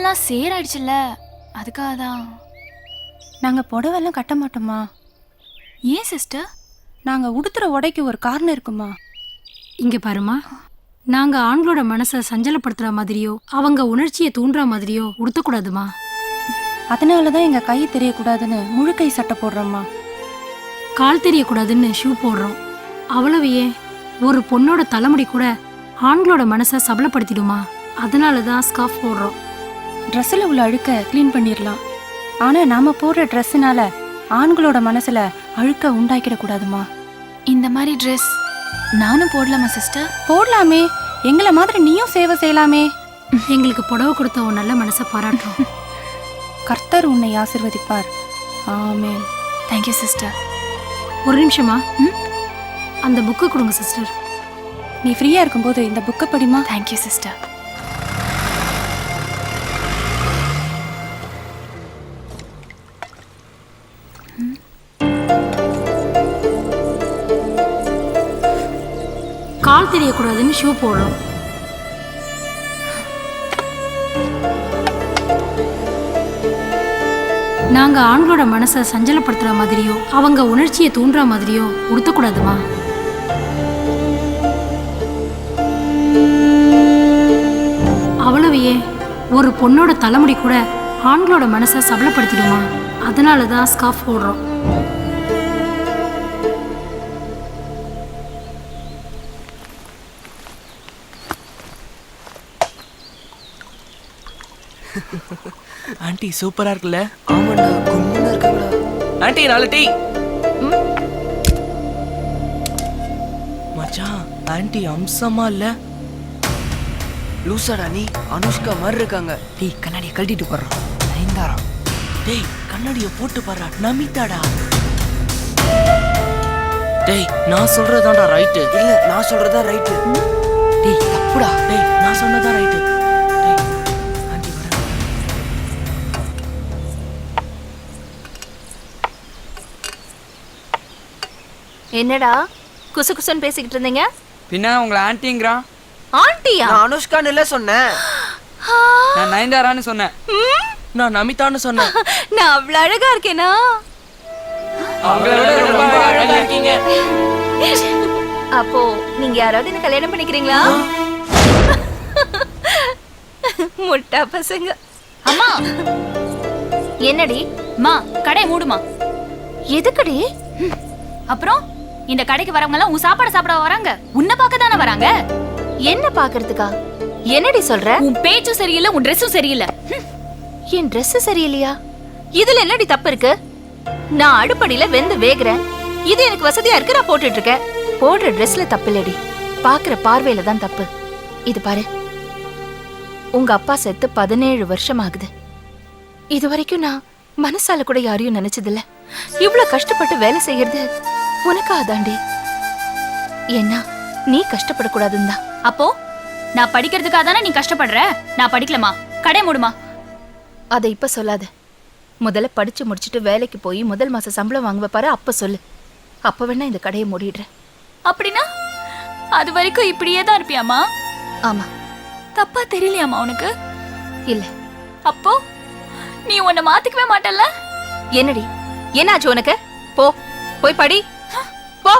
ட்ரெஸ்லாம் சேராயிடுச்சுல்ல, அதுக்காக தான். நாங்கள் புடவெல்லாம் கட்ட மாட்டோமா? ஏன் சிஸ்டர்? நாங்கள் உடுத்துற உடைக்கு ஒரு காரணம் இருக்குமா? இங்கே பாருமா, நாங்கள் ஆண்களோட மனசை சஞ்சலப்படுத்துகிற மாதிரியோ அவங்க உணர்ச்சியை தூண்டுற மாதிரியோ உடுத்தக்கூடாதுமா. அதனால தான் எங்கள் கை தெரியக்கூடாதுன்னு முழு கை சட்டை போடுறோம்மா. கால் தெரியக்கூடாதுன்னு ஷூ போடுறோம். அவ்வளவு ஏன், ஒரு பொண்ணோட தலைமுடி கூட ஆண்களோட மனசை சபலப்படுத்திடுமா. அதனால தான் ஸ்கார்ஃப் போடுறோம். ட்ரெஸ்ஸில் உள்ள அழுக்க க்ளீன் பண்ணிடலாம். ஆனால் நாம் போடுற ட்ரெஸ்ஸுனால ஆண்களோட மனசில் அழுக்க உண்டாக்கிடக்கூடாதுமா. இந்த மாதிரி ட்ரெஸ் நானும் போடலாமா சிஸ்டர்? போடலாமே, எங்களை மாதிரி நீயும் சேவை செய்யலாமே. எங்களுக்கு புடவை கொடுத்த உன் நல்ல மனசை பாராட்டுறோம். கர்த்தர் உன்னை ஆசீர்வதிப்பார். ஆமென். Thank you sister. ஒரு நிமிஷமா, அந்த புக்கு கொடுங்க சிஸ்டர். நீ ஃப்ரீயாக இருக்கும்போது இந்த புக்கை படிமா. Thank you sister. கால் தெரியக்கூடாதுன்னு ஷூ போடுறோம். நாங்க ஆண்களோட மனசை சஞ்சலப்படுத்துற மாதிரியோ அவங்க உணர்ச்சியை தூண்டுற மாதிரியோ உடுத்தக்கூடாதுமா. அவ்வளவு ஏன், ஒரு பொண்ணோட தலைமுடி கூட ஆண்களோட மனசை சபலப்படுத்திடுமா. அதனால தான் ஸ்கார்ஃப் போடுறோம். ஆண்டி சூப்பரா இருக்குல்ல? ஆமாண்டா, கும்முன்னு இருக்காங்களா? Aunty 4 tea. மச்சான், ஆண்டி அம்சமா இல்ல? லூசாடா நீ? அனுஷ்கா மாதிரி இருக்காங்க. டேய், கண்ணாடியை கழட்டிட்டு போடுறான். நயன்தாரா. டேய், கண்ணாடியை போட்டு பாரு, நமிதாடா. டேய், நான் சொல்றதாடா ரைட்டு. இல்ல, நான் சொல்றதா ரைட்டு. டேய், தப்புடா. டேய், நான் சொன்னதா ரைட்டு. டேய், ஆண்டி வர. என்னடா குசு குசுன்னு பேசிக்கிட்டு இருந்தீங்க? பின்ன உங்களை ஆன்ட்டிங்கிறான். ஆண்டியா? நான் அனுஷ்கான்னு இல்ல சொன்னேன், நான் நயன்தாரான்னு சொன்னேன். நான் நமிதான்னு சொன்னேன். நான் அவ்வளவு அழகா இருக்கேனா? அவங்கள விட ரொம்ப அழகா இருக்கீங்க. அப்போ நீங்க யாராவது என்ன கல்யாணம் பண்ணிக்கிறீங்களா? முட்டா பசங்க. அம்மா, என்னடி? அம்மா கடை மூடுமா. எதுக்குடி? அப்புறம் இந்த கடைக்கு வரவங்க எல்லாம் உன் சாப்பாடு சாப்பிட வராங்க, உன்னை பார்க்க தானே வராங்க. என்ன பாக்குறதுக்கா? என்னடி சொல்ற? உன் பேச்சும் சரியில்லை, உன் ட்ரெஸ்ஸும் சரியில்லை. என் Dress சரியில்லையா? இதுல என்னடி தப்பு இருக்கு? நான் அடுப்படியில வெந்து வேகுறேன். இது எனக்கு வசதியா இருக்கு, நான் போட்டுட்டு இருக்கேன். போடுற Dressல தப்பு இல்லடி, பாக்குற பார்வையில தான் தப்பு. இது பாரு, உங்க அப்பா செத்து 17 வருஷம் ஆகுது. இது வரைக்கும் நான் மனசால கூட யாரையும் நினைச்சதில்ல. இவ்வளவு கஷ்டப்பட்டு வேலை செய்யறது உனக்காதாண்டி. ஏன்னா நீ கஷ்டப்படக்கூடாதுன்னு தான். அப்போ நான் படிக்கிறதுக்காக தானே நீ கஷ்டப்படுற. நான் படிக்கலமா, கடை மூடுமா. அதை இப்ப சொல்லாத. முதல்ல படிச்சு முடிச்சுட்டு வேலைக்கு போய் முதல் மாச சம்பளம் வாங்குவ பாரு, அப்ப சொல்லு. அப்ப வேணா இந்த கடையை மூடிடுறேன். அப்படின்னா அது வரைக்கும் இப்படியே தான் இருப்பியாமா? ஆமா. தப்பா தெரியலையாமா உனக்கு? இல்ல. அப்போ நீ உன்னை மாத்திக்கவே மாட்டல்ல? என்னடி, என்னாச்சு உனக்கு? போ, போய் படி, போ.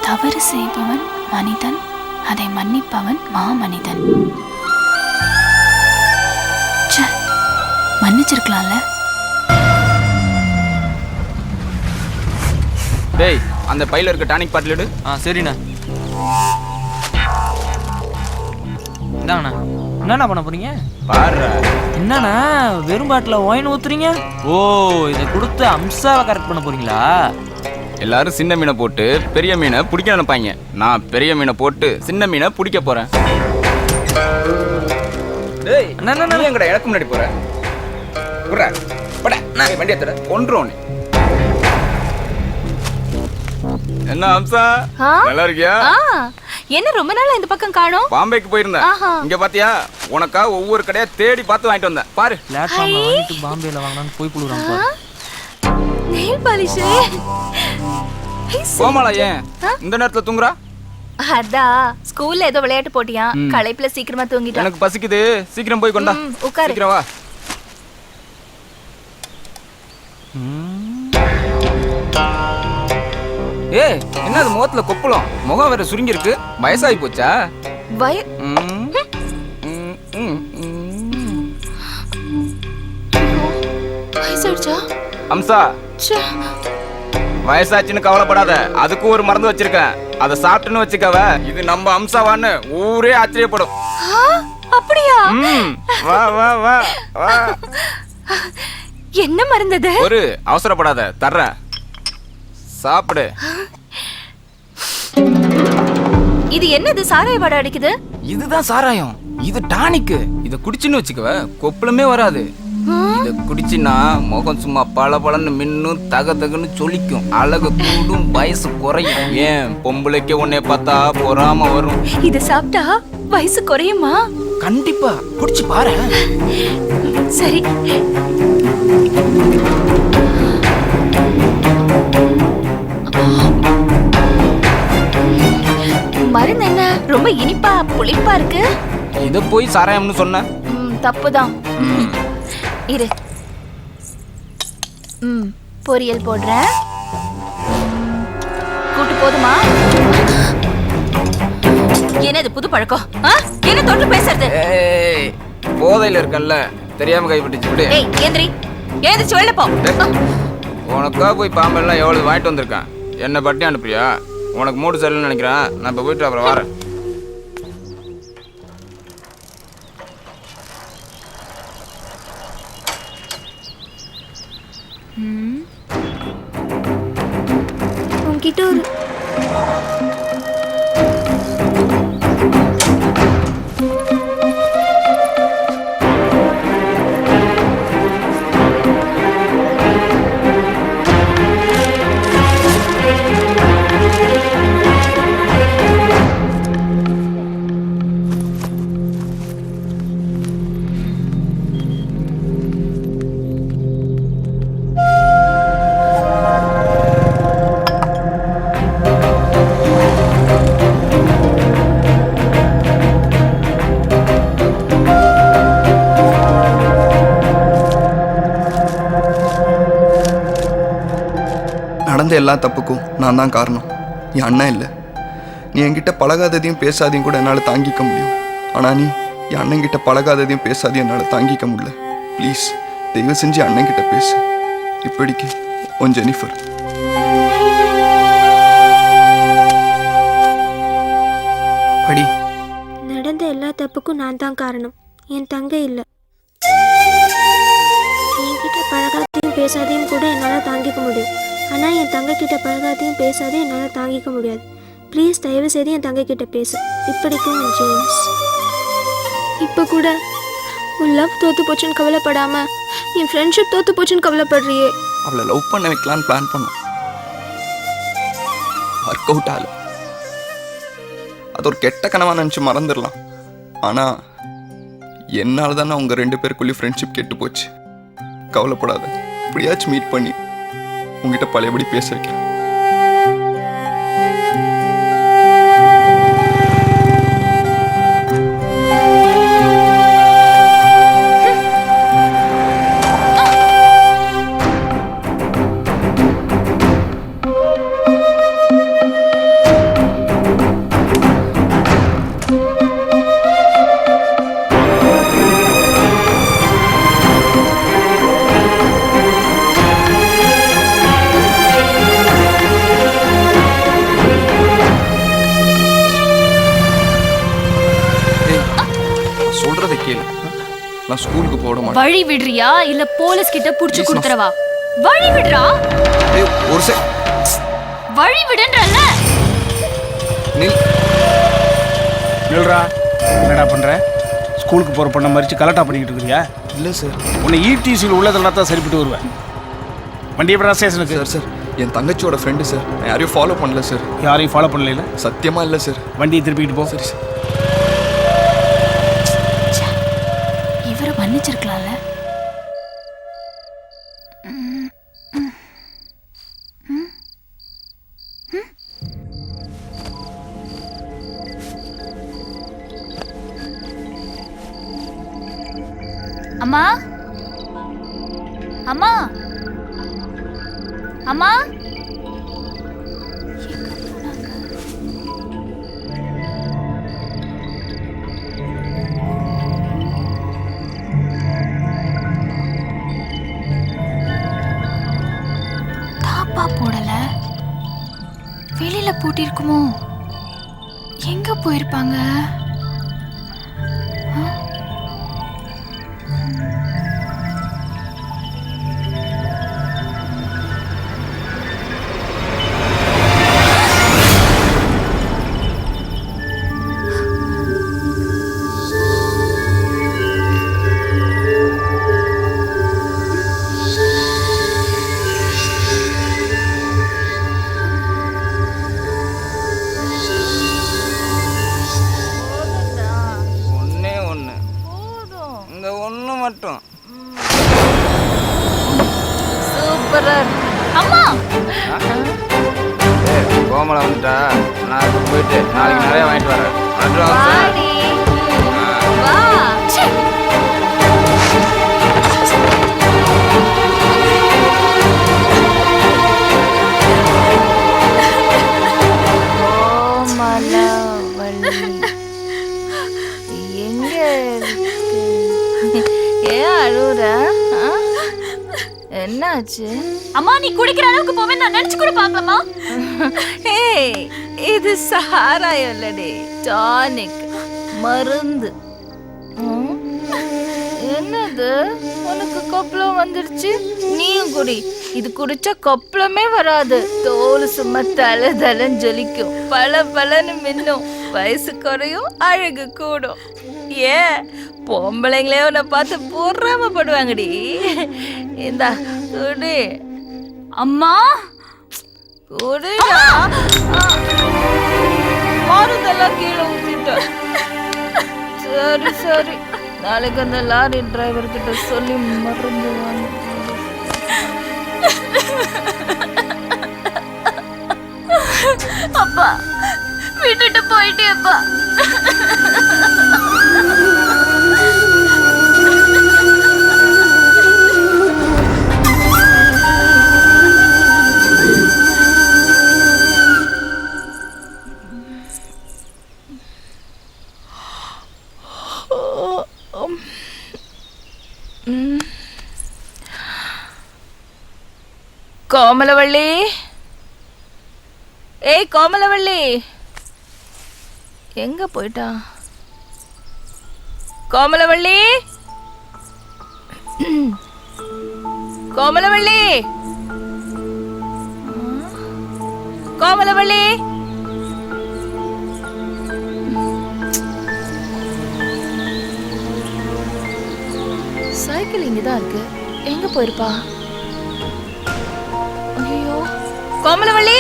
தவறு செய்பவன் மனிதன், அதை மன்னிப்பவன் மாமனிதன். மன்னிச்சிருக்கலாம்ல. டேய், அந்த பையில இருக்க டானிக் பாட்டில் எடு. சரிண்ணா. இந்தாங்கண்ணா. என்னண்ணா பண்ண போறீங்க? பாரு, என்னண்ணா வெறும் பாட்டில் ஒயின் ஊத்துறீங்க? ஓ, இதை கொடுத்து அம்சாவை கரெக்ட் பண்ண போறீங்களா? எல்லாரும் சின்ன மீனை போட்டு பெரிய மீனை பிடிக்க நினைப்பாங்க. நான் பெரிய மீனை போட்டு சின்ன மீனை பிடிக்க போறேன். டேய் அண்ணா, நீ எங்கடா எனக்கு முன்னாடி போற புறா பட நான் வண்டி ஏத்துற கொன்றுவோம் நீ என்ன அம்சா ஆ? நல்லா இருக்கியா ஆ, என்ன ரொம்ப நாளா இந்த பக்கம் காணோம்? பாம்பேக்கு போயிருந்தேன் ஆஹா. இங்க பாத்தியா உனக்கா ஒவ்வொரு கடையா தேடி பார்த்து வாங்கிட்டு வந்தேன் பாரு பிளாட்ஃபார்ம்ல வாங்கிட்டு பாம்பேல வாங்கலாம்னு போய் புழுறான் பாரு. Nail polish. கோமாளா ஏன் இந்த நேரத்துல தூங்குறா அதான் ஸ்கூல்ல ஏதோ விளையாட்டு போட்டியா, களைப்புல சீக்கிரமா தூங்கிட்டான். எனக்கு பசிக்குது சீக்கிரம் போய் கொண்டா உட்காரு. சீக்கிரம் வா ஏய் என்ன அது முகத்துல கொப்பளம் முகம் வேற சுருங்கி இருக்கு வயசாகி போச்சா வய- ம், ம், ம், ம். வயசாயிடுச்சா? அம்சா ச்சே. வயசாச்சுன்னு கவலைப்படாத அதுக்கு ஒரு மருந்து வச்சிருக்கேன் அதை சாப்பிட்டுன்னு வச்சுக்கவ இது நம்ம அம்சாவான்னு ஊரே ஆச்சரியப்படும் ஆ, அப்படியா? ம், வா வா வா வா என்ன மருந்தது? ஒரு அவசரப்படாத தர்றேன் சாப்பிடு இது என்னது சாராய வாடை அடிக்குது? இதுதான் சாராயம் இது டானிக்கு இத குடிச்சுன்னு வச்சுக்கவ கொப்பளமே வராது இத குடிச்சின்னா முகம் சும்மா பளபளன்னு மின்னும் தக தகன்னு சொலிக்கும் அழகு கூடும் வயசு குறையும் ஏன் பொம்பளைக்கு உன்னை பார்த்தா பொறாம வரும் இது சாப்பிட்டா வயசு குறையுமா? கண்டிப்பா குடிச்சு பாரு சரி. மருந்து என்ன ரொம்ப இனிப்பா புளிப்பா இருக்கு? இத போய் சாராயம்னு சொன்ன தப்புதான். இரு. பொரியல் போடுறேன். கூட்டு போதுமா? என்னது புது பழக்கம்? என்ன தொட்டு பேசுறது? ஏய் போதையில இருக்கல்ல தெரியாம கைப்பட்டுச்சு விடு ஏய் ஏந்திரி, ஏந்திரிச்சு வெளில போ. உனக்கா போய் பாம்பெல்லாம் எவ்வளவு வாங்கிட்டு வந்திருக்கேன் என்ன பட்டி அனுப்புறியா உனக்கு மூடு சரியில்லைன்னு நினைக்கிறேன் நான் இப்ப போயிட்டு அப்புறம் வரேன் உன்கிட்ட ஒரு நடந்த எல்லா தப்புக்கும் நான் தான் காரணம் என் அண்ணன் இல்லை நீ என்கிட்ட பழகாததையும் பேசாதையும் கூட என்னால் தாங்கிக்க முடியும் ஆனால் நீ என் அண்ணன்கிட்ட பழகாததையும் பேசாதையும் என்னால் தாங்கிக்க முடியல ப்ளீஸ் தயவு செஞ்சு அண்ணன்கிட்ட பேசு இப்படிக்கு உன் ஜெனிஃபர் படி நடந்த எல்லா தப்புக்கும் நான் தான் காரணம், என் தங்கை இல்லை. என்கிட்ட பழகாதையும் பேசாதையும் கூட என்னால் தாங்கிக்க முடியும், ஆனால் என் தங்கை கிட்ட பழகாதையும் பேசாதையும் என்னால் தாங்கிக்க முடியாது. ப்ளீஸ் தயவு செய்து என் தங்கை கிட்ட பேசு. இப்படிக்கும் உன் ஜேம்ஸ். இப்போ கூட உன் லவ் தோத்து போச்சுன்னு கவலைப்படாம என் ஃப்ரெண்ட்ஷிப் தோத்து போச்சுன்னு கவலைப்படுறியே. அவளை லவ் பண்ண வைக்கலான்னு பிளான் பண்ணோம், ஒர்க் அவுட் ஆகல. அது ஒரு கெட்ட கனவா நினச்சி மறந்துடலாம், ஆனால் என்னால் தானே உங்கள் 2 பேருக்குள்ளேயும் ஃப்ரெண்ட்ஷிப் கெட்டு போச்சு. கவலைப்படாத, இப்படியாச்சும் மீட் பண்ணி உங்ககிட்ட பழையபடி பேச வைக்கிறேன். சொல்றதை கேளு, நான் ஸ்கூலுக்கு போட மாட்டேன். வழி விடுறியா இல்ல போலீஸ் கிட்ட புடிச்சு Please, கொடுத்துறவா? வழி விடுறா, ஏய், ஒரு செக் வழி விடுன்றல்ல. நில். நில்றா, என்னடா பண்ற? ஸ்கூலுக்கு போகிற பொண்ணை மறித்து கலெக்டாக பண்ணிக்கிட்டு இருக்கிறியா? இல்லை சார். உன்னை இடிசியில் உள்ளதெல்லாம் தான் சரிப்பட்டு வருவேன். வண்டி எப்படி ஸ்டேஷனுக்கு? சார் சார் என் தங்கச்சியோட ஃப்ரெண்டு சார். நான் யாரையும் ஃபாலோ பண்ணல சார். யாரையும் ஃபாலோ பண்ணல? சத்தியமாக இல்லை சார். வண்டியை திருப்பிக்கிட்டு போ. சரி சார். இவரை மன்னிச்சிருக்கலாம்ல. அம்மா அம்மா அம்மா தாப்பா போடல, வெளியில பூட்டிருக்குமோ? எங்க போயிருப்பாங்க? மட்டும் சூப்பரா. அம்மா கோமலை வந்துட்டா, நான் இப்போ போயிட்டு நாளைக்கு நிறைய வாங்கிட்டு வரேன். வாடி வா. எங்க ஏன் அழுற? என்னாச்சு? அம்மா நீ குடிக்கிற அளவுக்கு போவே நான் நினைச்சு கூட பார்க்கலாமா? ஏய், இது சாராயம் இல்லடி, டானிக், மருந்து. என்னது உனக்கு கொப்பளம் வந்துருச்சு? நீயும் குடி. இது குடிச்சா கொப்பளமே வராது. தோல் சும்மா தலை தலைன்னு ஜொலிக்கும், பல பலன்னு மின்னும், வயசு குறையும், அழகு கூடும். ஏன் பொம்பளைங்களே உன்னை பார்த்து பொறாமப்படுவாங்கடி. இந்தா குடி. அம்மா குடிடா. மருந்தெல்லாம் கீழே ஊத்திட்ட. சரி சரி, நாளைக்கு அந்த லாரி டிரைவர் கிட்ட சொல்லி மருந்து வாங்க. அப்பா விட்டுட்டு போயிட்டேப்பா. கோமலவள்ளி, ஏய் கோமலவள்ளி, எங்க போயிட்டா? கோமலவள்ளி, கோமலவள்ளி, கோமலவள்ளி. சைக்கிள் இங்கதான் இருக்கு, எங்க போயிருப்பா? ஐயோ, கோமலவள்ளி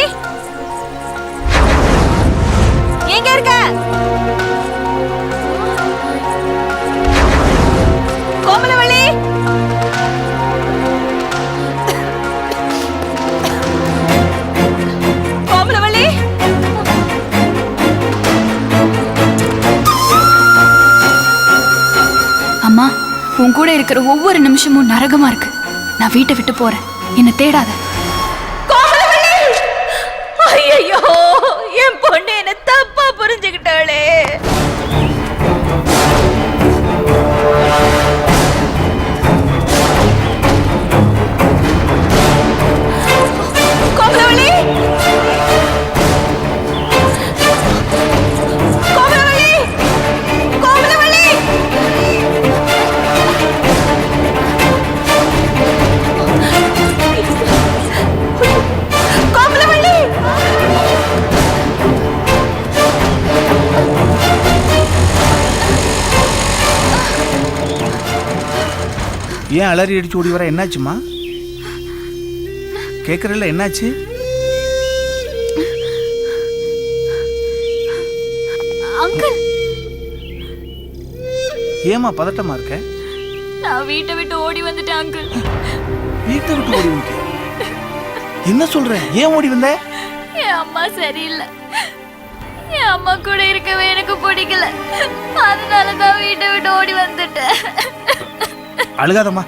எங்க இருக்க? கோமலவள்ளி, கோமலவள்ளி. அம்மா உன் கூட இருக்கிற ஒவ்வொரு நிமிஷமும் நரகமா இருக்கு. நான் வீட்டை விட்டு போறேன், என்னை தேடாத. ஐயோ, என் பொண்ணு என்ன தப்பா புரிஞ்சுக்கிட்டாளே. கோமலவள்ளி, கோமலவள்ளி, கோமலவள்ளி. ஏன் அலறி அடிச்சு ஓடி வர? என்னாச்சுமா? கேட்குறல என்னாச்சு? அங்கிள், ஏமா பதட்டமா இருக்க? நான் வீட்டை விட்டு ஓடி வந்துட்டேன் அங்கிள். வீட்டை விட்டு ஓடி வந்துட்டியா? என்ன சொல்ற? ஏன் ஓடி வந்த? என் அம்மா சரியில்லை. என் அம்மா கூட இருக்கவே எனக்கு பிடிக்கல. அதனாலதான் வீட்டை விட்டு ஓடி வந்துட்டேன். அழுகாதம்மா,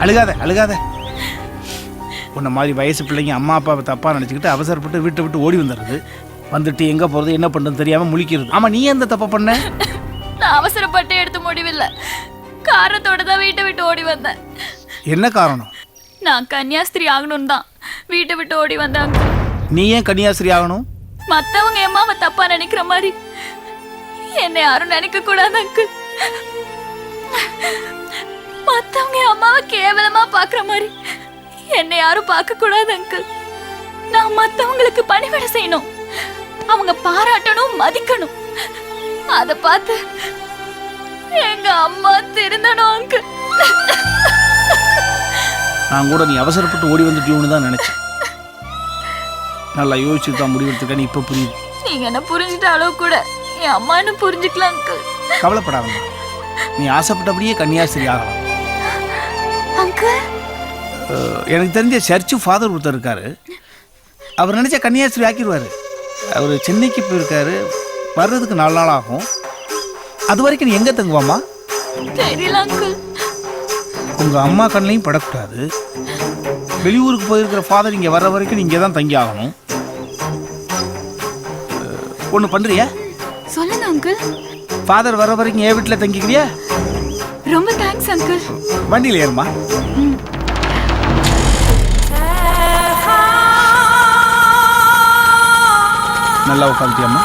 அழுகாத அழுகாத. உன்ன மாதிரி வயசு பிள்ளைங்க அம்மா அப்பாவை தப்பா நினைச்சுக்கிட்டு அவசரப்பட்டு வீட்டை விட்டு ஓடி வந்துடுறது. வந்துட்டு எங்க போறது என்ன பண்றது தெரியாம முழிக்கிறது. ஆமா, நீ எந்த தப்ப பண்ண? நான் அவசரப்பட்டு எடுத்த முடிவில்லை. காரணத்தோட தான் வீட்டை விட்டு ஓடி வந்தேன். என்ன காரணம்? நான் கன்னியாஸ்திரி ஆகணும் தான் வீட்டை விட்டு ஓடி வந்தாங்க. நீ ஏன் கன்னியாஸ்திரி ஆகணும்? மத்தவங்க அம்மாவை தப்பா நினைக்கிற மாதிரி என்னை யாரும் நினைக்க கூடாது அங்கிள். மத்தவங்க அம்மாவை கேவலமா பாக்குற மாதிரி என்னை யாரும் பார்க்க கூடாது அங்கிள். நான் மத்தவங்களுக்கு பணிவிட செய்யணும், அவங்க பாராட்டணும், மதிக்கணும். அத பார்த்து எங்க அம்மா திருந்தணும் அங்கிள். நான் கூட நீ அவசரப்பட்டு ஓடி வந்துட்டியோன்னு தான் நினைச்சேன். நல்லா யோசிச்சு தான் முடிவெடுத்துக்க. நீ இப்போ புரியுது. நீங்க என்ன புரிஞ்சுட்ட அளவு கூட என் அம்மான்னு புரிஞ்சுக்கலாம் அங்கிள். கவலைப்படாதம்மா, நீ ஆசைப்பட்டபடியே கன்னியாஸ்திரி ஆகலாம். அங்கிள், எனக்கு தெரிஞ்ச சர்ச்சு ஃபாதர் ஒருத்தர் இருக்காரு. அவர் நினைச்சா கன்னியாஸ்திரி ஆக்கிடுவார். அவர் சென்னைக்கு போயிருக்காரு, வர்றதுக்கு 4 நாள் ஆகும். அது வரைக்கும் நீ எங்கே தங்குவாம்மா? தெரியல அங்கிள். உங்கள் அம்மா கண்ணையும் படக்கூடாது. வெளியூருக்கு போயிருக்கிற ஃபாதர் இங்கே வர்ற வரைக்கும் நீங்கள் தான் தங்கி ஆகணும். ஒன்று பண்ணுறியா? சொல்லுங்க அங்கிள். ஃபாதர் வர்ற வரைக்கும் என் வீட்டில் தங்கிக்கிறியா? ரொம்ப தேங்க்ஸ் அங்கிள். வண்டியில் ஏறுமா. நல்லா உட்காந்துட்டியாம்மா?